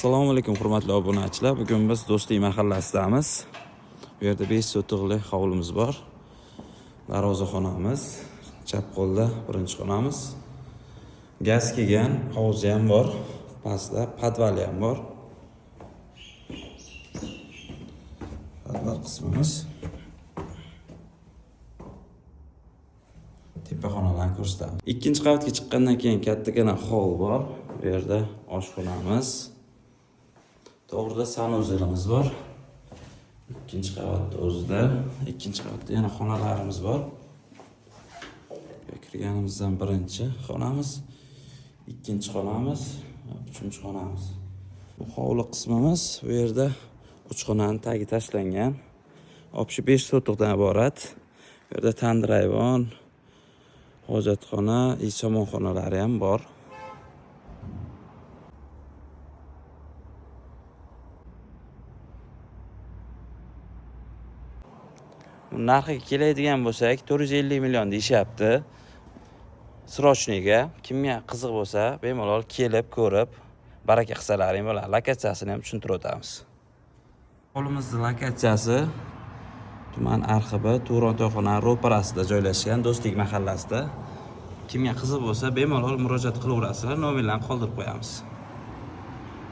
Assalomu alaykum hurmatli obunachilar. Bugun biz Do'stlik mahallasidamiz. Bu yerda 5 sotiqli hovlimiz bor. Darvozaxonamiz, chap qo'lda birinchi xonamiz. Gaz kelgan, hovuzi ham bor. Pastda podvali ham bor. Podval qismimiz. Tepa xonalarni ko'rsataman. Ikkinchi qavatga chiqqandan keyin kattagina hol bor. Bu yerda oshxonamiz. To'g'rida sanuzilimiz bor. Ikkinchi qavatda o'zida, ikkinchi qavatda yana xonalarimiz bor. Kirganimizdan birinchi xonamiz, ikkinchi xonamiz, uchinchi xonamiz. Bu hovli qismimiz. Bu yerda 3 xonaning tagi tashlangan. Obshi 5 sotiqdan iborat. Bu yerda tandir ayvon, hojatxona, ichimon xonalari ham bor. Narxiga keladigan bo'lsak, 450 million deyishyapti. Srochniga kimga qiziq bo'lsa, bemalol kelib, ko'rib, baraka qilsalaring bo'ladi. Lokatsiyasini ham tushuntirib o'tamiz. Hovlimizning lokatsiyasi tuman Arxibi, Turon to'yxona ro'parasida joylashgan Do'stlik mahallasida. Kimga qiziq bo'lsa, bemalol murojaat qilaverasizlar. Nomerlarni qoldirib qo'yamiz.